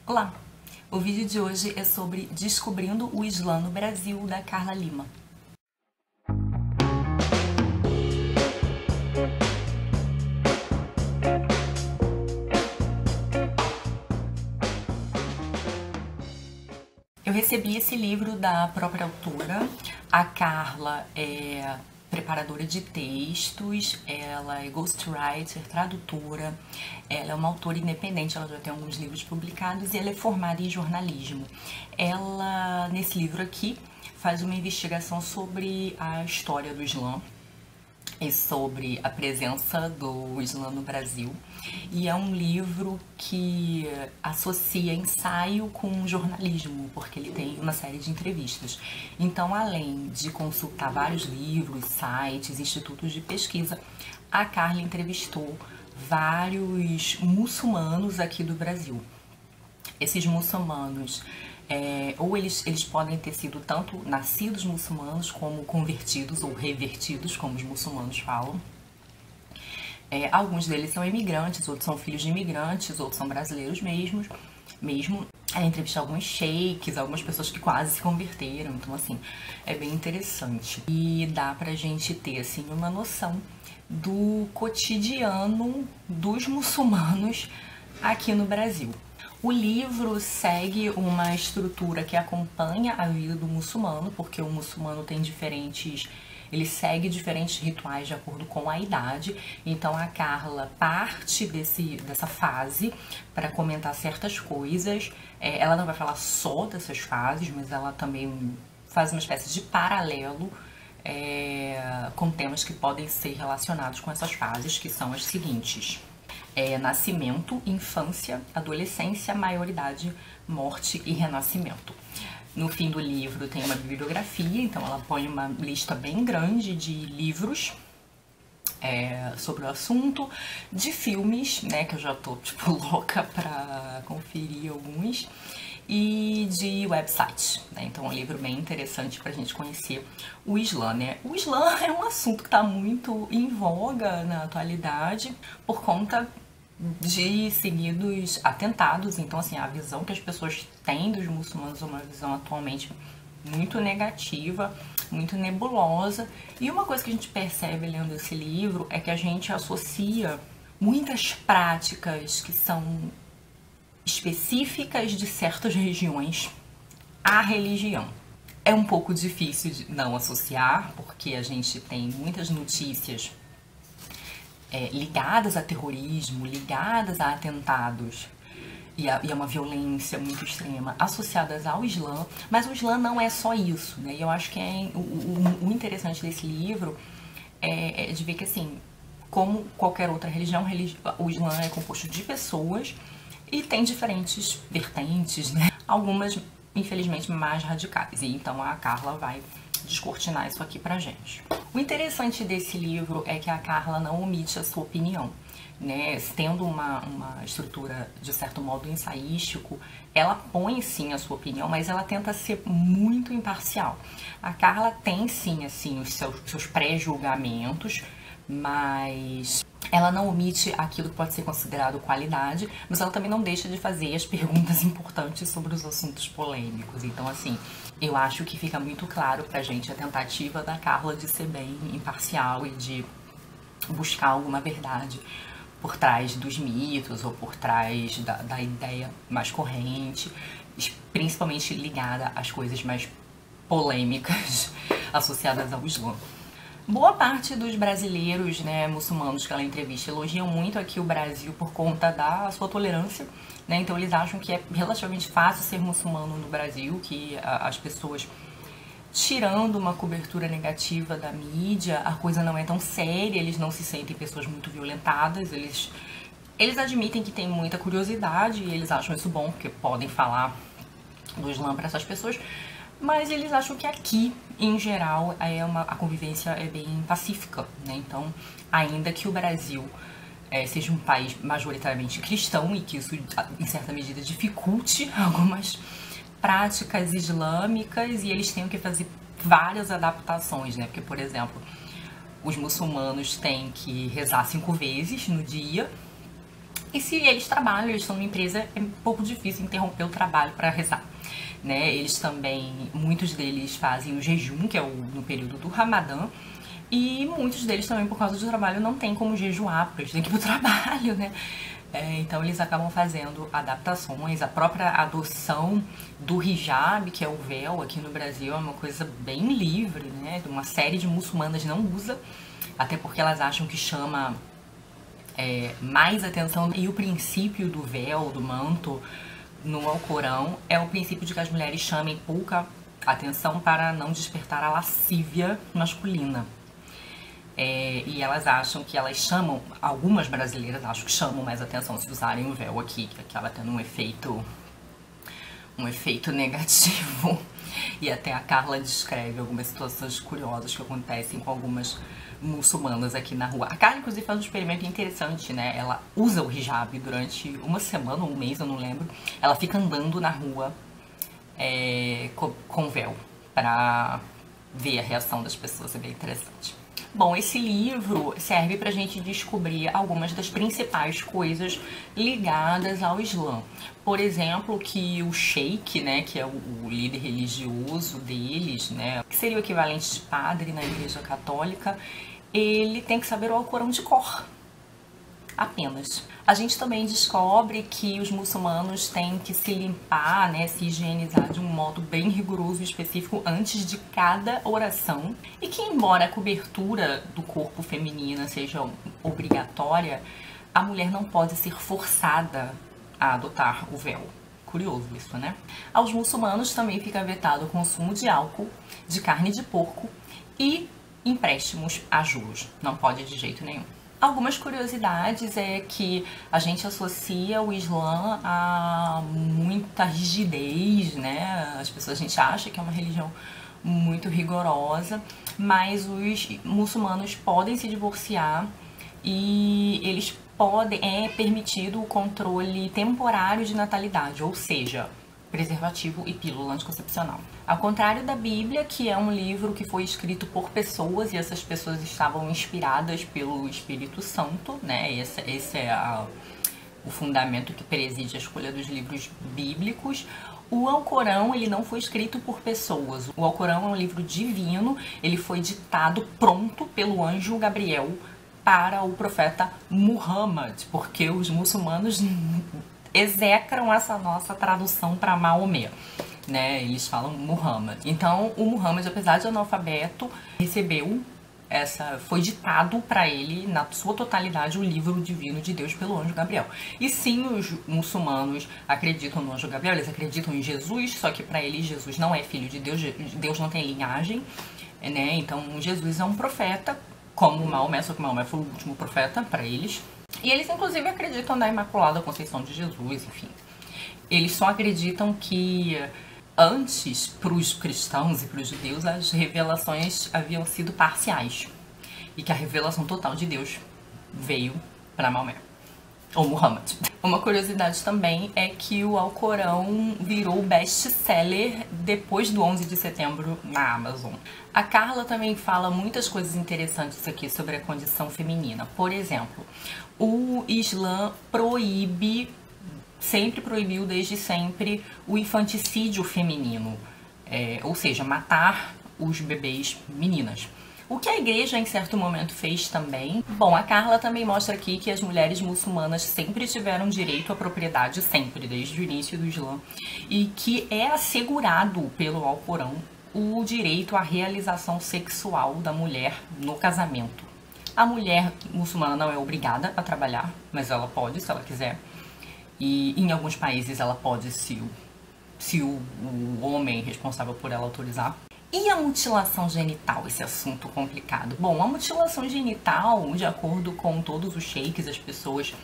Olá! O vídeo de hoje é sobre Descobrindo o Islã no Brasil, da Carla Lima. Eu recebi esse livro da própria autora. A Carla é preparadora de textos, ela é ghostwriter, tradutora, ela é uma autora independente, ela já tem alguns livros publicados e ela é formada em jornalismo. Ela, nesse livro aqui, faz uma investigação sobre a história do Islã e sobre a presença do Islã no Brasil. E é um livro que associa ensaio com jornalismo, porque ele tem uma série de entrevistas. Então, além de consultar vários livros, sites, institutos de pesquisa, a Carla entrevistou vários muçulmanos aqui do Brasil. Esses muçulmanos, ou eles podem ter sido tanto nascidos muçulmanos como convertidos ou revertidos, como os muçulmanos falam. Alguns deles são imigrantes, outros são filhos de imigrantes, outros são brasileiros mesmo. Ela entrevistou alguns sheiks, algumas pessoas que quase se converteram, então assim, é bem interessante. E dá pra gente ter assim uma noção do cotidiano dos muçulmanos aqui no Brasil. O livro segue uma estrutura que acompanha a vida do muçulmano, porque o muçulmano tem ele segue diferentes rituais de acordo com a idade. Então a Carla parte dessa fase para comentar certas coisas. Ela não vai falar só dessas fases, mas ela também faz uma espécie de paralelo com temas que podem ser relacionados com essas fases, que são as seguintes: nascimento, infância, adolescência, maioridade, morte e renascimento. No fim do livro tem uma bibliografia, então ela põe uma lista bem grande de livros sobre o assunto, de filmes, né, que eu já tô tipo louca pra conferir alguns, e de websites, né? Então é um livro bem interessante pra gente conhecer o Islã, né? O Islã é um assunto que tá muito em voga na atualidade por conta de seguidos atentados. Então assim, a visão que as pessoas têm dos muçulmanos é uma visão atualmente muito negativa, muito nebulosa. E uma coisa que a gente percebe lendo esse livro é que a gente associa muitas práticas que são específicas de certas regiões à religião. É um pouco difícil de não associar, porque a gente tem muitas notícias ligadas a terrorismo, ligadas a atentados e a uma violência muito extrema associadas ao Islã, mas o Islã não é só isso, né? E eu acho que o interessante desse livro é de ver que, assim, como qualquer outra religião, o Islã é composto de pessoas e tem diferentes vertentes, né? Algumas, infelizmente, mais radicais. E então a Carla vai descortinar isso aqui pra gente. O interessante desse livro é que a Carla não omite a sua opinião, né? Tendo uma estrutura, de certo modo, ensaístico, ela põe sim a sua opinião, mas ela tenta ser muito imparcial. A Carla tem sim, assim, os seus pré-julgamentos, mas ela não omite aquilo que pode ser considerado qualidade, mas ela também não deixa de fazer as perguntas importantes sobre os assuntos polêmicos. Então, assim, eu acho que fica muito claro pra gente a tentativa da Carla de ser bem imparcial e de buscar alguma verdade por trás dos mitos ou por trás da ideia mais corrente, principalmente ligada às coisas mais polêmicas associadas ao Islã. Boa parte dos brasileiros, né, muçulmanos que ela entrevista elogiam muito aqui o Brasil por conta da sua tolerância, né? Então eles acham que é relativamente fácil ser muçulmano no Brasil, que as pessoas, tirando uma cobertura negativa da mídia, a coisa não é tão séria, eles não se sentem pessoas muito violentadas, eles admitem que tem muita curiosidade e eles acham isso bom, porque podem falar do Islã para essas pessoas, mas eles acham que aqui, em geral, a convivência é bem pacífica, né? Então, ainda que o Brasil seja um país majoritariamente cristão e que isso, em certa medida, dificulte algumas práticas islâmicas, e eles tenham que fazer várias adaptações, né? Porque, por exemplo, os muçulmanos têm que rezar 5 vezes no dia, E se eles trabalham, eles estão numa empresa, é um pouco difícil interromper o trabalho para rezar. Né? Eles também, muitos deles fazem o jejum, que é no período do Ramadã, e muitos deles também, por causa do trabalho, não tem como jejuar, porque eles têm que ir pro trabalho, né? Então eles acabam fazendo adaptações. A própria adoção do hijab, que é o véu aqui no Brasil, é uma coisa bem livre, né? Uma série de muçulmanas não usa, até porque elas acham que chama mais atenção. E o princípio do véu, do manto, no Alcorão, é o princípio de que as mulheres chamem pouca atenção para não despertar a lascívia masculina. E elas acham que elas chamam, algumas brasileiras acham que chamam mais atenção se usarem o véu aqui, que acaba tendo um efeito negativo. E até a Carla descreve algumas situações curiosas que acontecem com algumas muçulmanas aqui na rua. A Carla, inclusive, faz um experimento interessante, né? Ela usa o hijab durante uma semana ou um mês, eu não lembro. Ela fica andando na rua com véu pra ver a reação das pessoas, é bem interessante. Bom, esse livro serve pra gente descobrir algumas das principais coisas ligadas ao Islã. Por exemplo, que o sheik, né, que é o líder religioso deles, né, que seria o equivalente de padre na Igreja Católica, ele tem que saber o Alcorão de cor. Apenas. A gente também descobre que os muçulmanos têm que se limpar, né, se higienizar de um modo bem rigoroso e específico antes de cada oração. E que, embora a cobertura do corpo feminina seja obrigatória, a mulher não pode ser forçada a adotar o véu. Curioso isso, né? Aos muçulmanos também fica vetado o consumo de álcool, de carne de porco e empréstimos a juros. Não pode de jeito nenhum. Algumas curiosidades é que a gente associa o Islã a muita rigidez, né? A gente acha que é uma religião muito rigorosa, mas os muçulmanos podem se divorciar e eles é permitido o controle temporário de natalidade, ou seja, preservativo e pílula anticoncepcional. Ao contrário da Bíblia, que é um livro que foi escrito por pessoas e essas pessoas estavam inspiradas pelo Espírito Santo, né? Esse é o fundamento que preside a escolha dos livros bíblicos. O Alcorão, ele não foi escrito por pessoas. O Alcorão é um livro divino, ele foi ditado pronto pelo anjo Gabriel para o profeta Muhammad, porque os muçulmanos execram essa nossa tradução para Maomé, né? Eles falam Muhammad. Então, o Muhammad, apesar de analfabeto, foi ditado para ele, na sua totalidade, o livro divino de Deus pelo anjo Gabriel. E sim, os muçulmanos acreditam no anjo Gabriel, eles acreditam em Jesus, só que para eles Jesus não é filho de Deus, Deus não tem linhagem, né? Então, Jesus é um profeta, como Maomé, só que Maomé foi o último profeta para eles. E eles, inclusive, acreditam na Imaculada Conceição de Jesus, enfim. Eles só acreditam que antes, para os cristãos e para os judeus, as revelações haviam sido parciais. E que a revelação total de Deus veio para Maomé, ou Muhammad. Uma curiosidade também é que o Alcorão virou best-seller depois do 11 de setembro na Amazon. A Carla também fala muitas coisas interessantes aqui sobre a condição feminina. Por exemplo, o Islã sempre proibiu desde sempre o infanticídio feminino, ou seja, matar os bebês meninas. O que a igreja em certo momento fez também. Bom, a Carla também mostra aqui que as mulheres muçulmanas sempre tiveram direito à propriedade, sempre, desde o início do Islã, e que é assegurado pelo Alcorão o direito à realização sexual da mulher no casamento. A mulher muçulmana não é obrigada a trabalhar, mas ela pode, se ela quiser. E em alguns países ela pode, se o homem responsável por ela autorizar. E a mutilação genital, esse assunto complicado? Bom, a mutilação genital, de acordo com todos os sheiks, as pessoas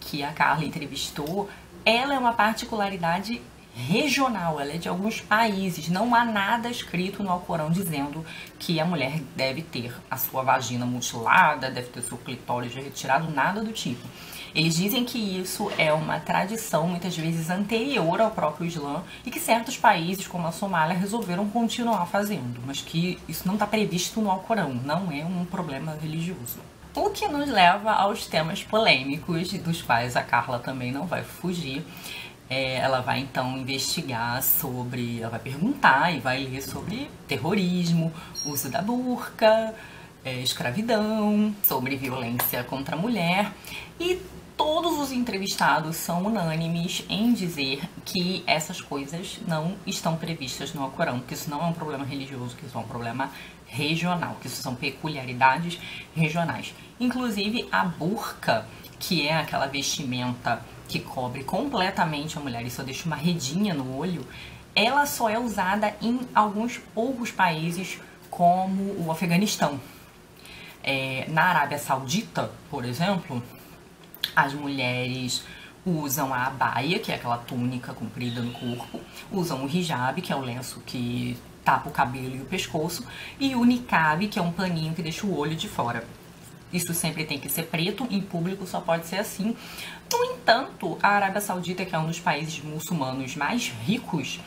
que a Carla entrevistou, ela é uma particularidade regional, ela é de alguns países. Não há nada escrito no Alcorão dizendo que a mulher deve ter a sua vagina mutilada, deve ter seu clitóris retirado, nada do tipo. Eles dizem que isso é uma tradição, muitas vezes anterior ao próprio Islã, e que certos países, como a Somália, resolveram continuar fazendo, mas que isso não está previsto no Alcorão, não é um problema religioso. O que nos leva aos temas polêmicos, dos quais a Carla também não vai fugir. Ela vai então investigar sobre, ela vai perguntar e vai ler sobre terrorismo, uso da burca, escravidão, sobre violência contra a mulher, e todos os entrevistados são unânimes em dizer que essas coisas não estão previstas no Alcorão, que isso não é um problema religioso, que isso é um problema regional, que isso são peculiaridades regionais. Inclusive a burca, que é aquela vestimenta que cobre completamente a mulher e só deixa uma redinha no olho, ela só é usada em alguns poucos países, como o Afeganistão. Na Arábia Saudita, por exemplo, as mulheres usam a abaia, que é aquela túnica comprida no corpo, usam o hijab, que é o lenço que tapa o cabelo e o pescoço, e o niqab, que é um paninho que deixa o olho de fora. Isso sempre tem que ser preto, em público só pode ser assim. No entanto, a Arábia Saudita, que é um dos países muçulmanos mais ricos,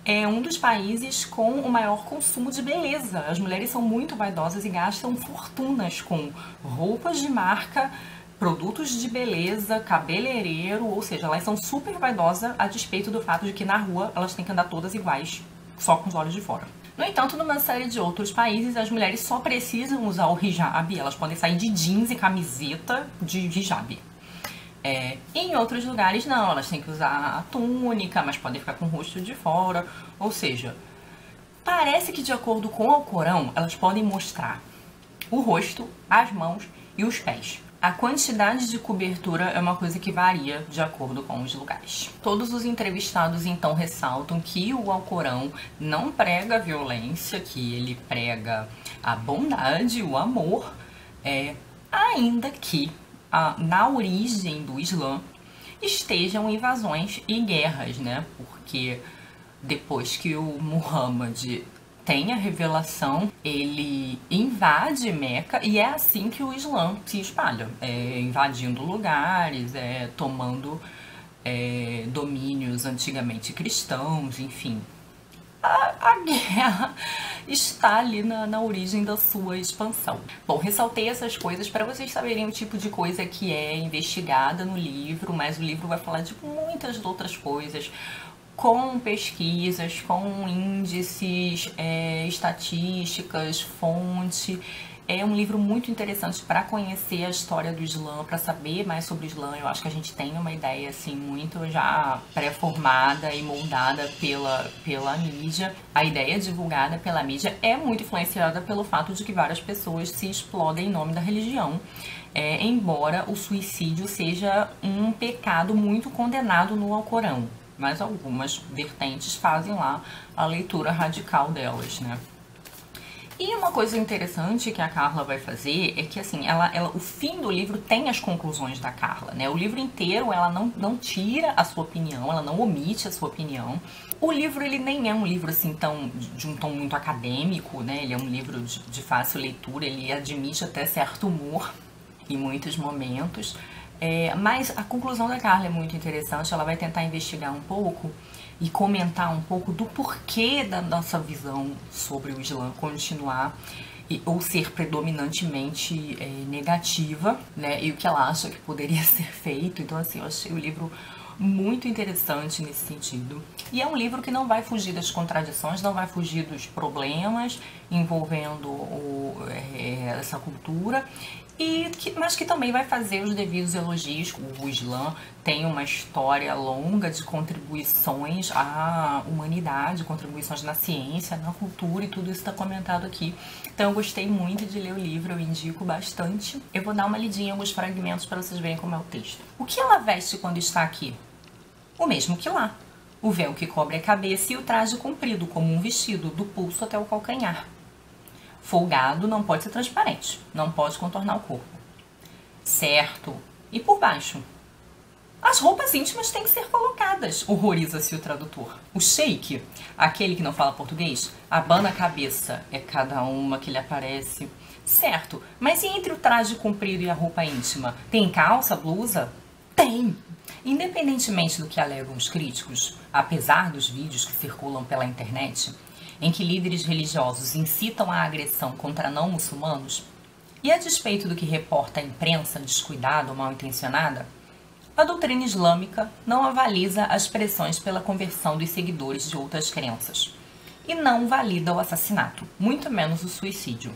é um dos países com o maior consumo de beleza. As mulheres são muito vaidosas e gastam fortunas com roupas de marca, produtos de beleza, cabeleireiro, ou seja, elas são super vaidosas a despeito do fato de que na rua elas têm que andar todas iguais, só com os olhos de fora. No entanto, numa série de outros países, as mulheres só precisam usar o hijab, elas podem sair de jeans e camiseta de hijab. Em outros lugares, não, elas têm que usar a túnica, mas podem ficar com o rosto de fora. Ou seja, parece que de acordo com o Alcorão, elas podem mostrar o rosto, as mãos e os pés. A quantidade de cobertura é uma coisa que varia de acordo com os lugares. Todos os entrevistados então ressaltam que o Alcorão não prega a violência, que ele prega a bondade, o amor, ainda que na origem do Islã estejam invasões e guerras, né? Porque depois que o Muhammad tem a revelação, ele invade Meca e é assim que o Islã se espalha, invadindo lugares, tomando domínios antigamente cristãos, enfim. A guerra está ali na origem da sua expansão. Bom, ressaltei essas coisas para vocês saberem o tipo de coisa que é investigada no livro, mas o livro vai falar de muitas outras coisas, com pesquisas, com índices, estatísticas, fonte. É um livro muito interessante para conhecer a história do Islã, para saber mais sobre o Islã. Eu acho que a gente tem uma ideia assim muito já pré-formada e moldada pela mídia. A ideia divulgada pela mídia é muito influenciada pelo fato de que várias pessoas se explodem em nome da religião. Embora o suicídio seja um pecado muito condenado no Alcorão, mas algumas vertentes fazem lá a leitura radical delas, né? E uma coisa interessante que a Carla vai fazer é que, assim, o fim do livro tem as conclusões da Carla, né? O livro inteiro, ela não tira a sua opinião, ela não omite a sua opinião. O livro, ele nem é um livro, assim, de um tom muito acadêmico, né? Ele é um livro de fácil leitura, ele admite até certo humor em muitos momentos. Mas a conclusão da Carla é muito interessante, ela vai tentar investigar um pouco e comentar um pouco do porquê da nossa visão sobre o Islã continuar ou ser predominantemente negativa, né? E o que ela acha que poderia ser feito. Então, assim, eu achei o livro muito interessante nesse sentido. E é um livro que não vai fugir das contradições, não vai fugir dos problemas envolvendo essa cultura, mas que também vai fazer os devidos elogios. O Islã tem uma história longa de contribuições à humanidade, contribuições na ciência, na cultura, e tudo isso está comentado aqui. Então eu gostei muito de ler o livro, eu indico bastante. Eu vou dar uma lidinha em alguns fragmentos para vocês verem como é o texto. O que ela veste quando está aqui? O mesmo que lá. O véu que cobre a cabeça e o traje comprido, como um vestido, do pulso até o calcanhar. Folgado não pode ser transparente, não pode contornar o corpo. Certo. E por baixo? As roupas íntimas têm que ser colocadas, horroriza-se o tradutor. O sheik, aquele que não fala português, abana a cabeça, é cada uma que lhe aparece. Certo, mas e entre o traje comprido e a roupa íntima? Tem calça, blusa? Tem! Independentemente do que alegam os críticos, apesar dos vídeos que circulam pela internet, em que líderes religiosos incitam a agressão contra não muçulmanos, E a despeito do que reporta a imprensa descuidada ou mal intencionada, a doutrina islâmica não avaliza as pressões pela conversão dos seguidores de outras crenças e não valida o assassinato, muito menos o suicídio.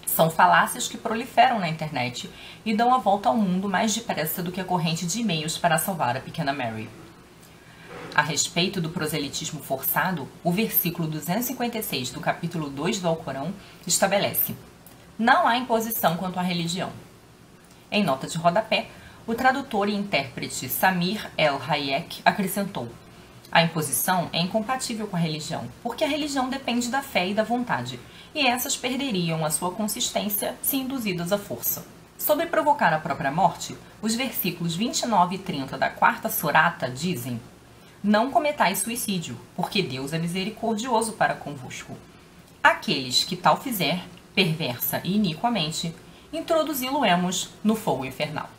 São falácias que proliferam na internet e dão a volta ao mundo mais depressa do que a corrente de e-mails para salvar a pequena Mary. A respeito do proselitismo forçado, o versículo 256 do capítulo 2 do Alcorão estabelece: não há imposição quanto à religião. Em nota de rodapé, o tradutor e intérprete Samir El-Hayek acrescentou: a imposição é incompatível com a religião, porque a religião depende da fé e da vontade, e essas perderiam a sua consistência se induzidas à força. Sobre provocar a própria morte, os versículos 29 e 30 da quarta surata dizem: não cometais suicídio, porque Deus é misericordioso para convosco. Aqueles que tal fizer, perversa e iniquamente, introduzi-lo-emos no fogo infernal.